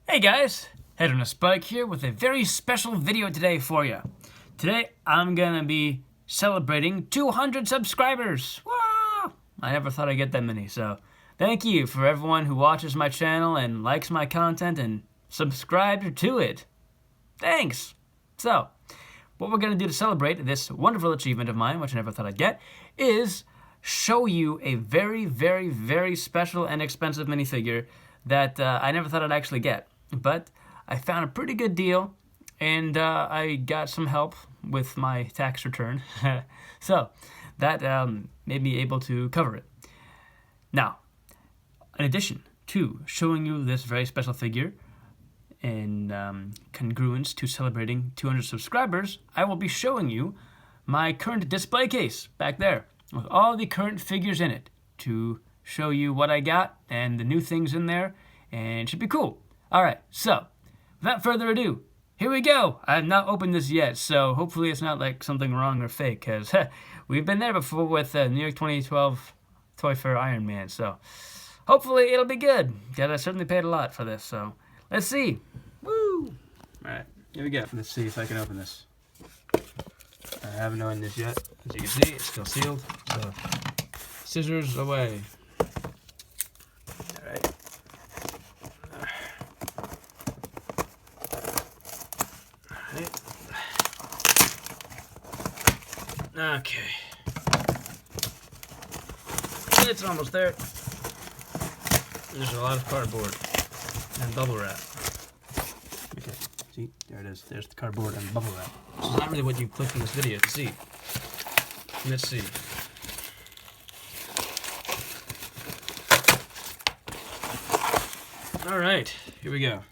Hey guys, Head on a Spike here with a very special video today for you. Today I'm gonna be celebrating 200 subscribers. Wow! I never thought I'd get that many, so thank you for everyone who watches my channel and likes my content and subscribed to it. Thanks! So, what we're gonna do to celebrate this wonderful achievement of mine, which I never thought I'd get, is show you a very, very, very special and expensive minifigure that I never thought I'd actually get. But I found a pretty good deal, and I got some help with my tax return. So that made me able to cover it. Now, in addition to showing you this very special figure in congruence to celebrating 200 subscribers, I will be showing you my current display case back there with all the current figures in it to show you what I got and the new things in there, and it should be cool. All right, so without further ado, here we go. I have not opened this yet, so hopefully it's not like something wrong or fake, because we've been there before with New York 2012 Toy Fair Iron Man, so hopefully it'll be good, because I certainly paid a lot for this, so let's see. Woo! All right, here we go. Let's see if I can open this. I haven't opened this yet. As you can see, it's still sealed, so scissors away. All right. Okay. It's almost there. There's a lot of cardboard and bubble wrap. Okay, see, there it is. There's the cardboard and bubble wrap. This is not really what you clicked in this video to see. Let's see. All right, here we go.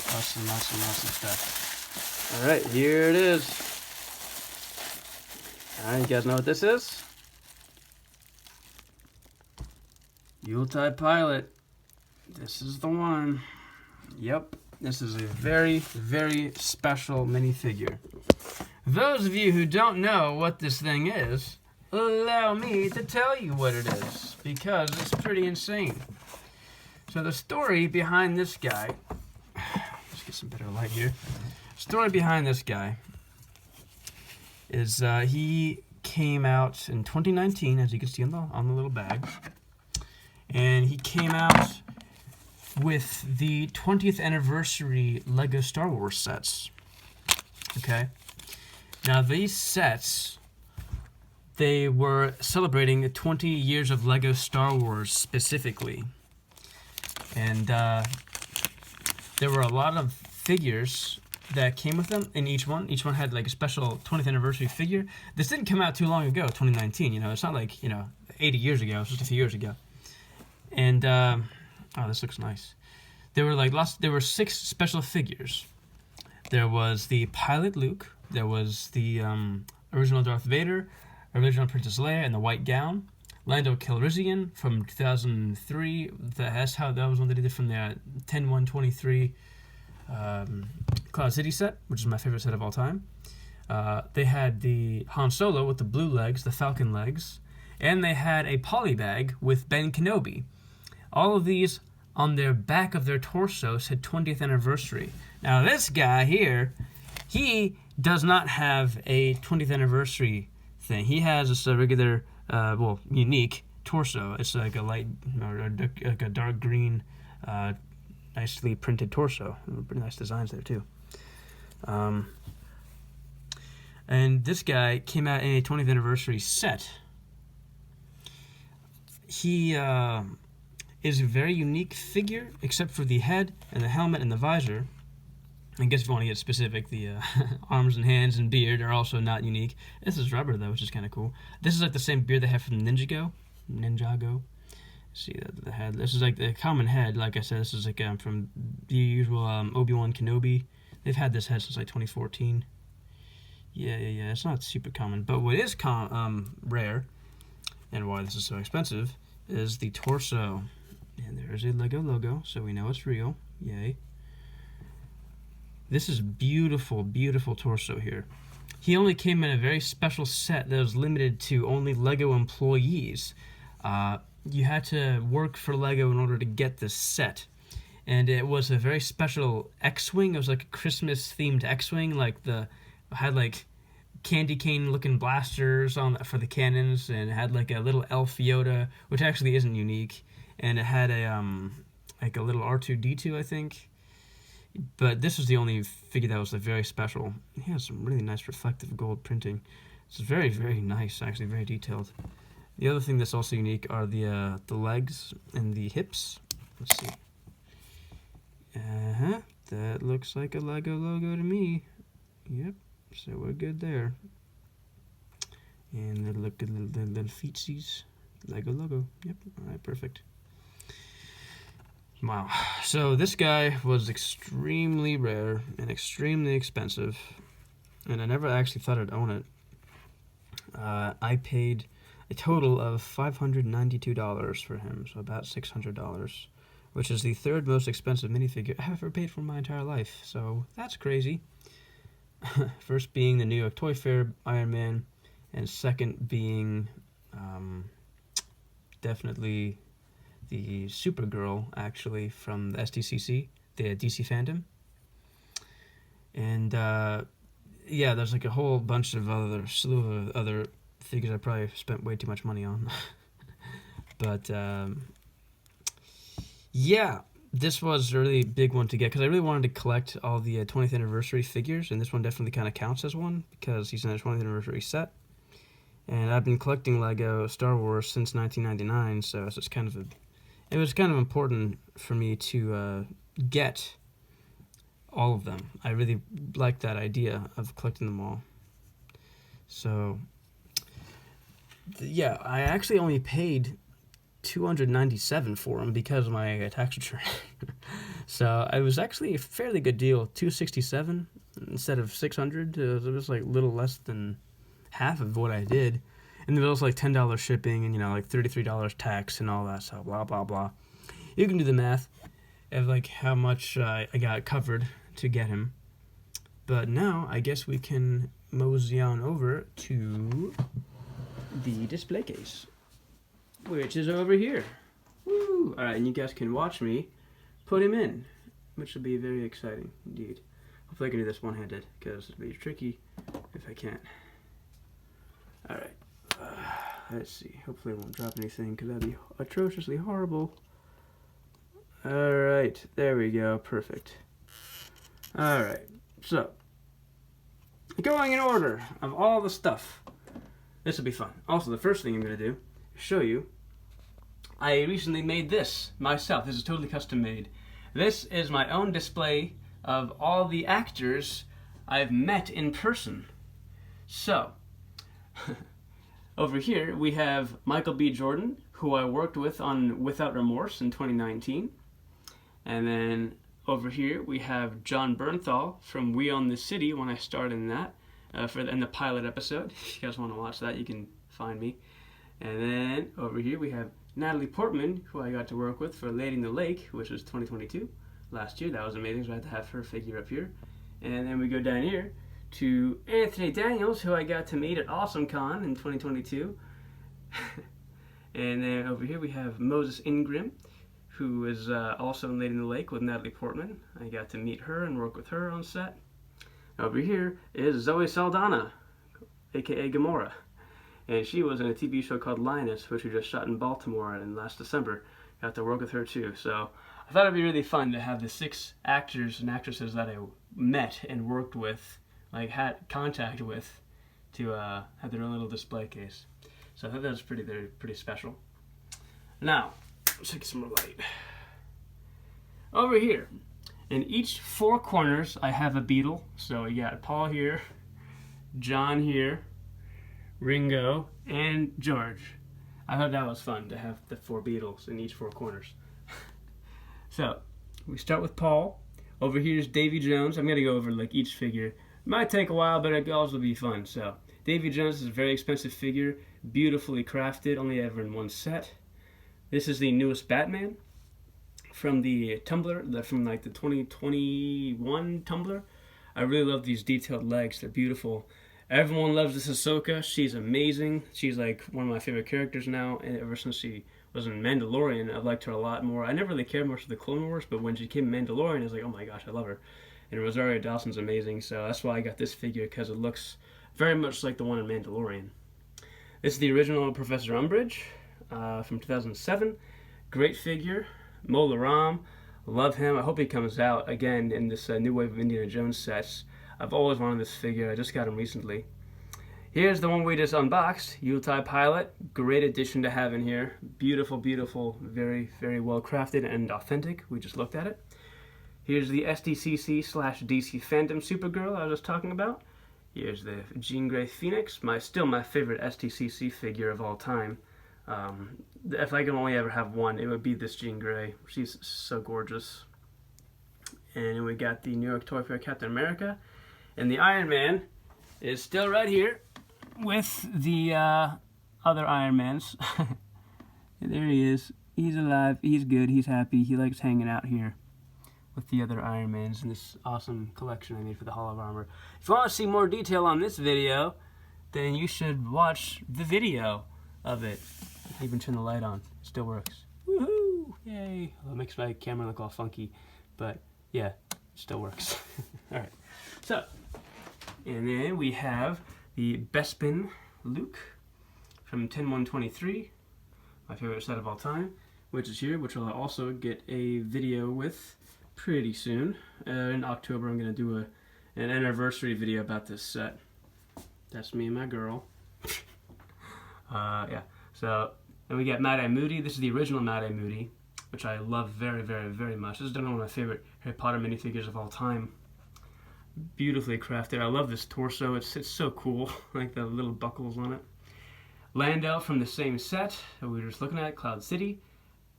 Awesome stuff. All right, here it is. Alright, you guys know what this is? Yuletide Pilot. This is the one. Yep, this is a very, very special minifigure. Those of you who don't know what this thing is, allow me to tell you what it is, because it's pretty insane. So the story behind this guy, let's get some better light here. Story behind this guy is he came out in 2019, as you can see on the little bag, and he came out with the 20th anniversary Lego Star Wars sets. Okay, now these sets, they were celebrating the 20 years of Lego Star Wars specifically, and there were a lot of figures that came with them in each one. Each one had like a special 20th anniversary figure. This didn't come out too long ago, 2019, you know, it's not like, 80 years ago, it's just a few years ago. And, oh, this looks nice. There were 6 special figures. There was the pilot Luke, there was the original Darth Vader, original Princess Leia in the white gown, Lando Calrissian from 2003, that's how that was one they did from the 10/1/23 Cloud City set, which is my favorite set of all time. They had the Han Solo with the blue legs, the Falcon legs, and they had a poly bag with Ben Kenobi. All of these on their back of their torso said 20th anniversary. Now this guy here, he does not have a 20th anniversary thing. He has just a regular, unique torso. It's like a light, or like a dark green, nicely printed torso. Pretty nice designs there too. And this guy came out in a 20th anniversary set. He is a very unique figure, except for the head and the helmet and the visor. I guess if you want to get specific, the arms and hands and beard are also not unique. This is rubber though, which is kind of cool. This is like the same beard they have from Ninjago. See the head. This is like the common head. Like I said, this is like from the usual Obi-Wan Kenobi. They've had this head since like 2014. Yeah. It's not super common, but what is rare, and why this is so expensive, is the torso. And there's a Lego logo, so we know it's real. Yay! This is beautiful, beautiful torso here. He only came in a very special set that was limited to only Lego employees. You had to work for Lego in order to get this set. and it was a very special X-wing. It was like a Christmas-themed X-wing, had like candy cane looking blasters on for the cannons, and it had like a little elf Yoda, which actually isn't unique, and it had a like a little R2-D2, I think. But this was the only figure that was very special. It has some really nice reflective gold printing. It's very, very nice, actually, very detailed. The other thing that's also unique are the legs and the hips. Let's see. That looks like a Lego logo to me. Yep. So we're good there. And look at the little feetsies. Lego logo. Yep. All right, perfect. Wow. So this guy was extremely rare and extremely expensive. And I never actually thought I'd own it. I paid a total of $592 for him, so about $600, which is the third most expensive minifigure I've ever paid for my entire life. So that's crazy. First being the New York Toy Fair Iron Man, and second being definitely the Supergirl, actually, from the SDCC, the DC fandom. And yeah, there's like a whole bunch of slew of other figures I probably spent way too much money on. But yeah, this was a really big one to get because I really wanted to collect all the 20th anniversary figures, and this one definitely kind of counts as one because he's in a 20th anniversary set. And I've been collecting Lego Star Wars since 1999, so it's just it was kind of important for me to get all of them. I really liked that idea of collecting them all. So yeah, I actually only paid $297 for them because of my tax return. So it was actually a fairly good deal. $267 instead of $600. It was like a little less than half of what I did. And there was like $10 shipping and like $33 tax and all that. So blah blah blah. You can do the math of like how much I got covered to get him. But now I guess we can mosey on over to the display case, which is over here. Woo! Alright, and you guys can watch me put him in, which will be very exciting indeed. Hopefully I can do this one-handed, because it'll be tricky if I can't. Alright, let's see. Hopefully I won't drop anything, because that'd be atrociously horrible. Alright, there we go. Perfect. Alright, so, going in order of all the stuff. This will be fun. Also, the first thing I'm going to do is show you, I recently made this myself. This is totally custom made. This is my own display of all the actors I've met in person. So, over here we have Michael B. Jordan, who I worked with on Without Remorse in 2019. And then over here we have John Bernthal from We Own the City when I starred in that. In the pilot episode. If you guys want to watch that, you can find me. And then over here we have Natalie Portman, who I got to work with for Lady in the Lake, which was 2022, last year. That was amazing, so I had to have her figure up here. And then we go down here to Anthony Daniels, who I got to meet at AwesomeCon in 2022. And then over here we have Moses Ingram, who is also in Lady in the Lake with Natalie Portman. I got to meet her and work with her on set. Over here is Zoe Saldana, aka Gamora, and she was in a TV show called Linus, which we just shot in Baltimore in last December. Got to work with her too, so I thought it'd be really fun to have the 6 actors and actresses that I met and worked with, like had contact with, to have their own little display case. So I thought that was pretty special. Now, let's take some more light. Over here, in each 4 corners, I have a Beetle. So we got Paul here, John here, Ringo, and George. I thought that was fun to have the 4 Beatles in each 4 corners. So we start with Paul. Over here is Davy Jones. I'm gonna go over like each figure. It might take a while, but it also be fun. So Davy Jones is a very expensive figure, beautifully crafted, only ever in one set. This is the newest Batman. From the Tumblr, from like the 2021 Tumblr. I really love these detailed legs. They're beautiful. Everyone loves this Ahsoka. She's amazing. She's like one of my favorite characters now, and ever since she was in Mandalorian, I liked her a lot more. I never really cared much for the Clone Wars, but when she came Mandalorian, I was like, oh my gosh, I love her. And Rosario Dawson's amazing, so that's why I got this figure, because it looks very much like the one in Mandalorian. This is the original Professor Umbridge from 2007. Great figure. Mola Ram. Love him. I hope he comes out again in this new wave of Indiana Jones sets. I've always wanted this figure. I just got him recently. Here's the one we just unboxed. Yuletide Pilot. Great addition to have in here. Beautiful, beautiful. Very, very well crafted and authentic. We just looked at it. Here's the SDCC/DC Fandom Supergirl I was just talking about. Here's the Jean Grey Phoenix. Still my favorite SDCC figure of all time. If I could only ever have one, it would be this Jean Grey. She's so gorgeous. And we got the New York Toy Fair Captain America. And the Iron Man is still right here with the other Iron Mans. There he is. He's alive. He's good. He's happy. He likes hanging out here with the other Iron Mans in this awesome collection I made for the Hall of Armor. If you want to see more detail on this video, then you should watch the video of it. I even turn the light on. It still works. Woohoo! Yay! Well, it makes my camera look all funky, but yeah, it still works. Alright, so, and then we have the Bespin Luke from 10/1/23, my favorite set of all time, which is here, which I'll also get a video with pretty soon. In October, I'm going to do an anniversary video about this set. That's me and my girl. Yeah. So, then we got Mad Eye Moody. This is the original Mad Eye Moody, which I love very, very, very much. This is definitely one of my favorite Harry Potter minifigures of all time. Beautifully crafted. I love this torso. It's so cool, like the little buckles on it. Lando from the same set that we were just looking at, Cloud City.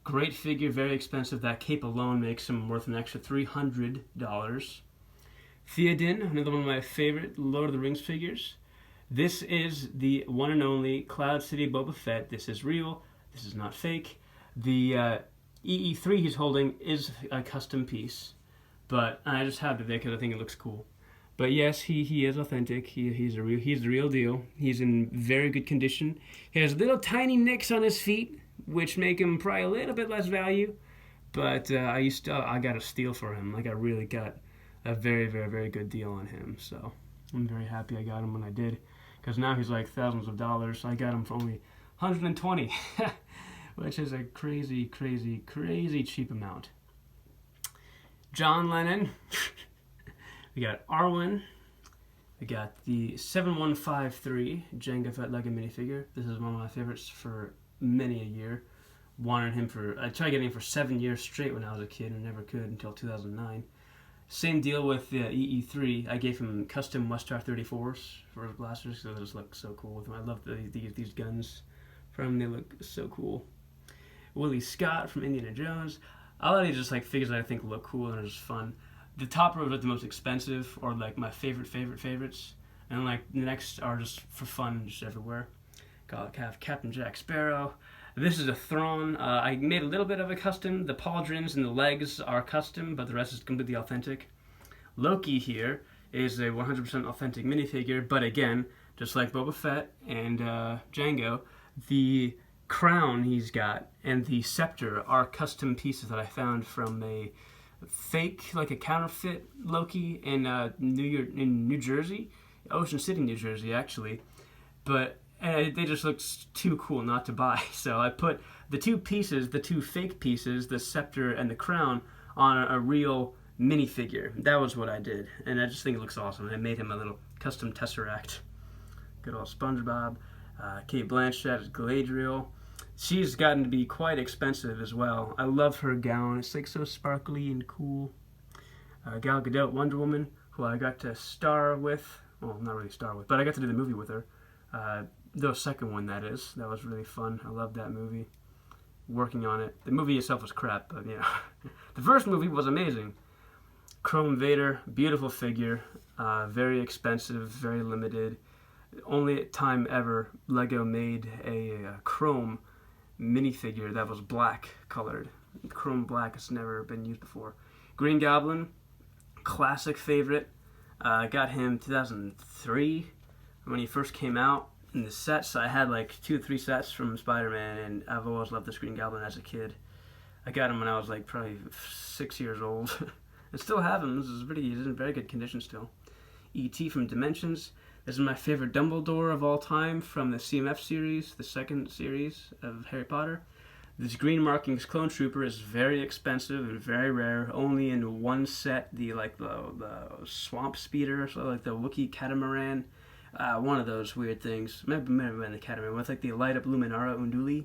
Great figure, very expensive. That cape alone makes him worth an extra $300. Theoden, another one of my favorite Lord of the Rings figures. This is the one and only Cloud City Boba Fett. This is real. This is not fake. The EE3 he's holding is a custom piece, but I just have it there because I think it looks cool. But yes, he is authentic. He's the real deal. He's in very good condition. He has little tiny nicks on his feet, which make him probably a little bit less value. But I got a steal for him. Like I really got a very, very, very good deal on him. So I'm very happy I got him when I did, because now he's like thousands of dollars. I got him for only 120, which is a crazy, crazy, crazy cheap amount. John Lennon. We got Arwen. We got the 7153 Jango Fett Lego minifigure. This is one of my favorites for many a year. I tried getting him for 7 years straight when I was a kid and never could until 2009. Same deal with the EE3. I gave him custom Westar 34s for his blasters because they just look so cool with him. I love these guns from him. They look so cool. Willie Scott from Indiana Jones. A lot of these just like figures that I think look cool and are just fun. The top rows are the most expensive, or like my favorites, and like the next are just for fun, just everywhere. Got Captain Jack Sparrow. This is a Thrawn. I made a little bit of a custom. The pauldrons and the legs are custom, but the rest is completely authentic. Loki here is a 100% authentic minifigure, but again, just like Boba Fett and Jango, the crown he's got and the scepter are custom pieces that I found from a fake, like a counterfeit Loki in New Jersey, Ocean City, New Jersey, actually. But they just looked too cool not to buy. So I put the two fake pieces, the scepter and the crown, on a real minifigure. That was what I did, and I just think it looks awesome. I made him a little custom Tesseract. Good old SpongeBob. Kate Blanchett is Galadriel. She's gotten to be quite expensive as well. I love her gown. It's like so sparkly and cool. Gal Gadot, Wonder Woman, who I got to star with. Well, not really star with, but I got to do the movie with her. The second one, that is. That was really fun. I loved that movie. Working on it. The movie itself was crap, but yeah. The first movie was amazing. Chrome Vader, beautiful figure. Very expensive, very limited. Only time ever Lego made a chrome minifigure that was black colored. Chrome black has never been used before. Green Goblin, classic favorite. Got him 2003 when he first came out, in the sets, I had like 2 or 3 sets from Spider-Man, and I've always loved this Green Goblin as a kid. I got him when I was like probably 6 years old. I still have him. He's in very good condition still. E.T. from Dimensions. This is my favorite Dumbledore of all time from the CMF series, the second series of Harry Potter. This Green Markings Clone Trooper is very expensive and very rare. Only in one set, the Swamp Speeder, or so, like the Wookiee Catamaran. One of those weird things. Maybe the Catamaran with like the light up Luminara Unduli.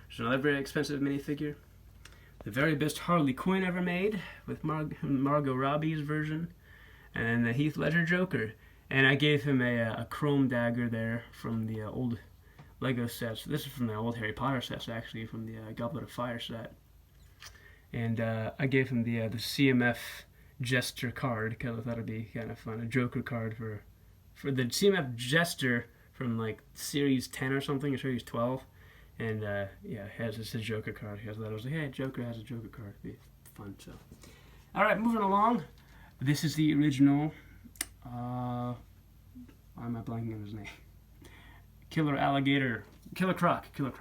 There's another very expensive minifigure. The very best Harley Quinn ever made with Margot Robbie's version, and the Heath Ledger Joker. And I gave him a chrome dagger there from the old Lego sets. This is from the old Harry Potter sets, actually, from the Goblet of Fire set. And I gave him the CMF Jester card because I thought it'd be kind of fun. A Joker card for the CMF Jester from like Series 10 or something, or Series 12. And it's a Joker card. Because I was like, hey, Joker has a Joker card. It'd be fun. So, all right, moving along. This is the original. Why am I blanking on his name? Killer Alligator. Killer Croc. Killer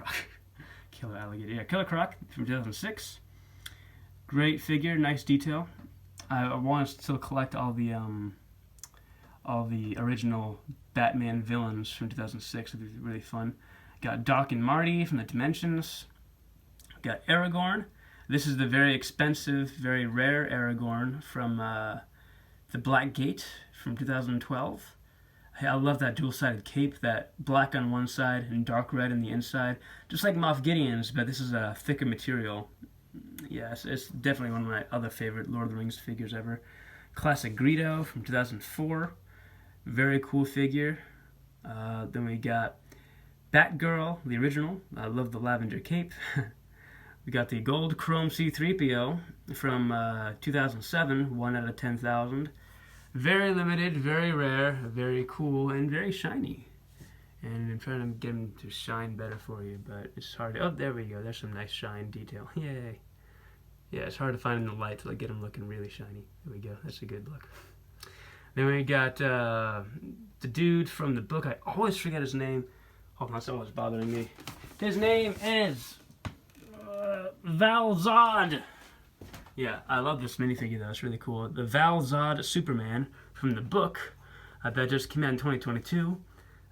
Alligator. Yeah, Killer Croc from 2006. Great figure, nice detail. I want to still collect all the original Batman villains from 2006. It'd be really fun. Got Doc and Marty from the Dimensions. Got Aragorn. This is the very expensive, very rare Aragorn from the Black Gate from 2012. I love that dual-sided cape, that black on one side and dark red on the inside. Just like Moff Gideon's, but this is a thicker material. Yeah, it's definitely one of my other favorite Lord of the Rings figures ever. Classic Greedo from 2004. Very cool figure. Then we got Batgirl, the original. I love the lavender cape. We got the gold chrome C-3PO from 2007, 1 out of 10,000. Very limited, very rare, very cool, and very shiny. And I'm trying to get him to shine better for you, but it's hard to... Oh, there we go. There's some nice shine detail. Yay. Yeah, it's hard to find in the light to get him looking really shiny. There we go. That's a good look. Then we got the dude from the book. I always forget his name. Oh, that's always bothering me. His name is Val Zod. Yeah, I love this minifigure though. It's really cool. The Val Zod Superman from the book that just came out in 2022.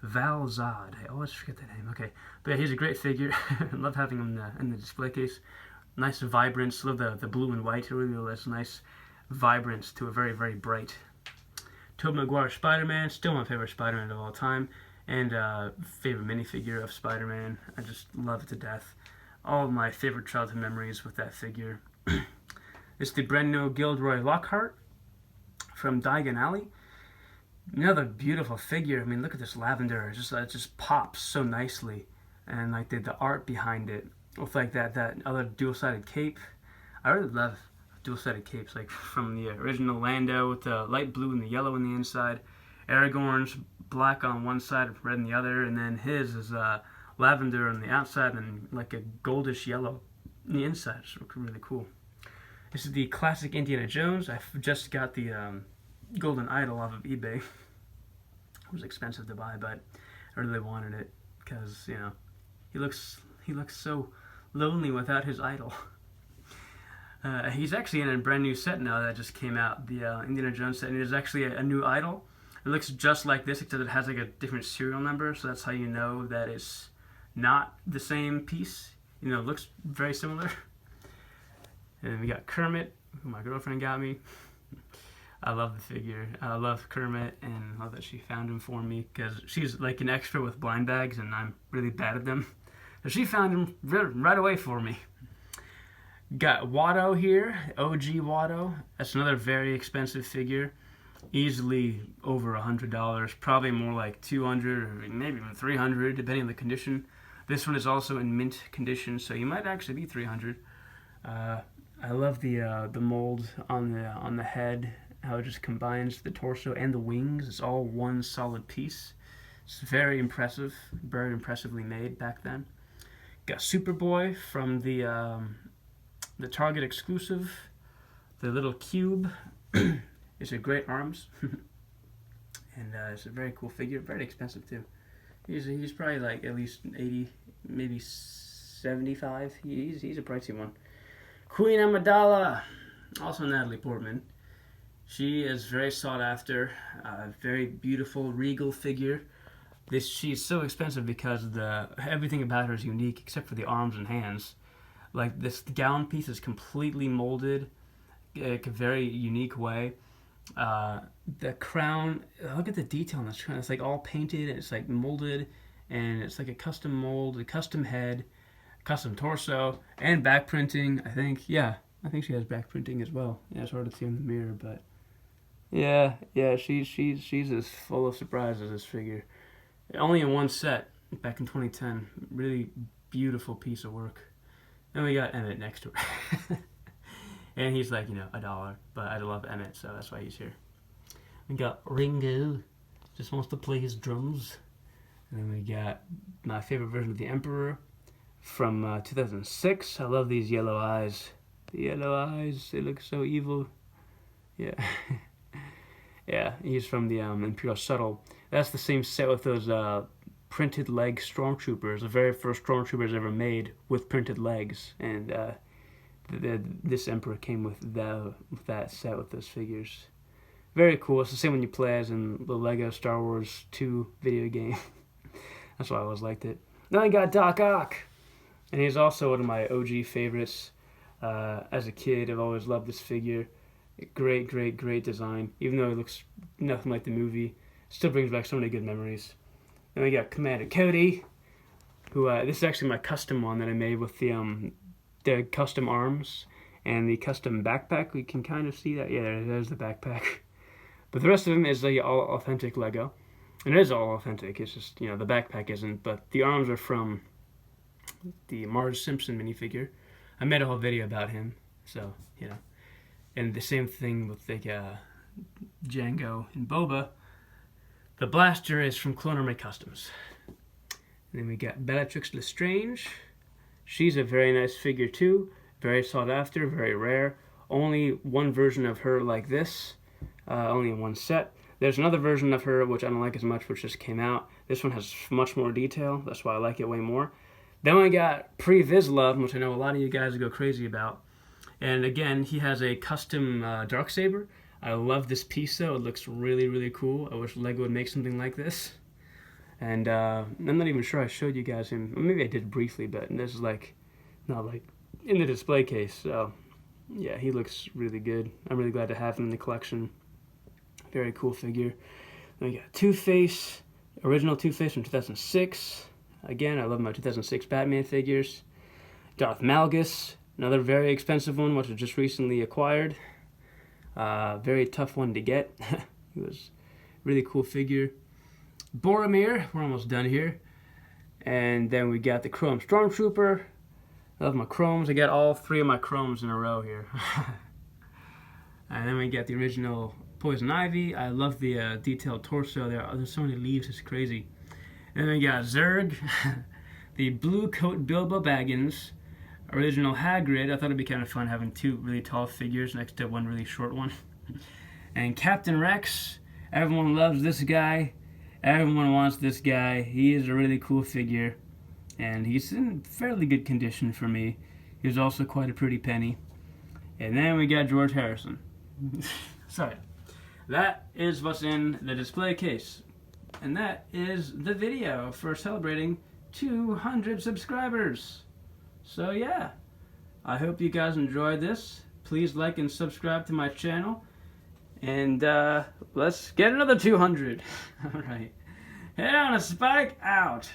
Val Zod. I always forget that name. Okay, but yeah, he's a great figure. I love having him in the display case. Nice vibrance. Love the blue and white. It really has nice vibrance to a very, very bright. Tobey Maguire Spider-Man. Still my favorite Spider-Man of all time. And favorite minifigure of Spider-Man. I just love it to death. All of my favorite childhood memories with that figure. It's the brand new Gilderoy Lockhart from Diagon Alley. Another beautiful figure. I mean, look at this lavender. It just pops so nicely. And like the art behind it with like that other dual-sided cape. I really love dual-sided capes, like from the original Lando with the light blue and the yellow on the inside. Aragorn's black on one side, red on the other, and then his is lavender on the outside and like a goldish yellow on the inside. It's really cool. This is the classic Indiana Jones. I just got the golden idol off of eBay. It was expensive to buy, but I really wanted it because, you know, he looks so lonely without his idol. He's actually in a brand new set now that just came out, the Indiana Jones set, and it is actually a new idol. It looks just like this, except it has like a different serial number, so that's how you know that it's not the same piece. You know, it looks very similar. And we got Kermit, who my girlfriend got me. I love the figure. I love Kermit, and I love that she found him for me, because she's like an expert with blind bags, and I'm really bad at them. So she found him right away for me. Got Watto here, OG Watto. That's another very expensive figure. Easily over $100, probably more like $200 or maybe even $300, depending on the condition. This one is also in mint condition, so you might actually be $300. I love the mold on the head, how it just combines the torso and the wings. It's all one solid piece. It's very impressive, very impressively made back then. Got Superboy from the Target exclusive, the little cube. It's a great arms, and it's a very cool figure, very expensive too. He's probably like at least 80, maybe 75. He's a pricey one. Queen Amidala, also Natalie Portman. She is very sought after, very beautiful, regal figure. She's so expensive because everything about her is unique except for the arms and hands. Like this gown piece is completely molded in a very unique way. The crown, look at the detail on this crown. It's like all painted and it's like molded, and it's like a custom mold, a custom head, custom torso, and back printing. I think she has back printing as well. Yeah, it's hard to see in the mirror, but yeah, she's as full of surprises, this figure. Only in one set back in 2010. Really beautiful piece of work. Then we got Emmett next to her. And he's like, $1. But I love Emmett, so that's why he's here. We got Ringo. Just wants to play his drums. And then we got my favorite version of the Emperor from 2006. I love these yellow eyes. The yellow eyes, they look so evil. Yeah. Yeah, he's from the Imperial Shuttle. That's the same set with those printed leg stormtroopers, the very first stormtroopers ever made with printed legs. And this Emperor came with that set with those figures. Very cool. It's the same one you play as in the Lego Star Wars 2 video game. That's why I always liked it. Then I got Doc Ock. And he's also one of my OG favorites. As a kid, I've always loved this figure. Great design. Even though it looks nothing like the movie, still brings back so many good memories. Then we got Commander Cody, who this is actually my custom one that I made with the custom arms and the custom backpack. We can kind of see that. Yeah, there's the backpack. But the rest of them is all authentic Lego. And it is all authentic. It's just, the backpack isn't. But the arms are from the Marge Simpson minifigure. I made a whole video about him. So, And the same thing with Django and Boba. The blaster is from Clone Army Customs. And then we got Bellatrix Lestrange. She's a very nice figure too. Very sought after, very rare. Only one version of her like this. Only in one set. There's another version of her which I don't like as much, which just came out. This one has much more detail. That's why I like it way more. Then we got Pre-Vizsla, which I know a lot of you guys go crazy about. And again, he has a custom Darksaber. I love this piece though. It looks really cool. I wish Lego would make something like this. And I'm not even sure I showed you guys him. Maybe I did briefly, but this is not like in the display case. So yeah, he looks really good. I'm really glad to have him in the collection. Very cool figure. Then we got Two-Face, original Two-Face from 2006. Again, I love my 2006 Batman figures. Darth Malgus, another very expensive one, which I just recently acquired. Very tough one to get. He was a really cool figure. Boromir, we're almost done here. And then we got the Chrome Stormtrooper. I love my chromes. I got all three of my chromes in a row here. And then we got the original Poison Ivy. I love the detailed torso. There's so many leaves, it's crazy. And then we got Zurg, the Blue Coat Bilbo Baggins, original Hagrid. I thought it'd be kind of fun having two really tall figures next to one really short one. And Captain Rex. Everyone loves this guy. Everyone wants this guy. He is a really cool figure. And he's in fairly good condition for me. He was also quite a pretty penny. And then we got George Harrison. Sorry. That is what's in the display case. And that is the video for celebrating 200 subscribers. So yeah, I hope you guys enjoyed this. Please like and subscribe to my channel. And let's get another 200. Alright. Head on a spike out.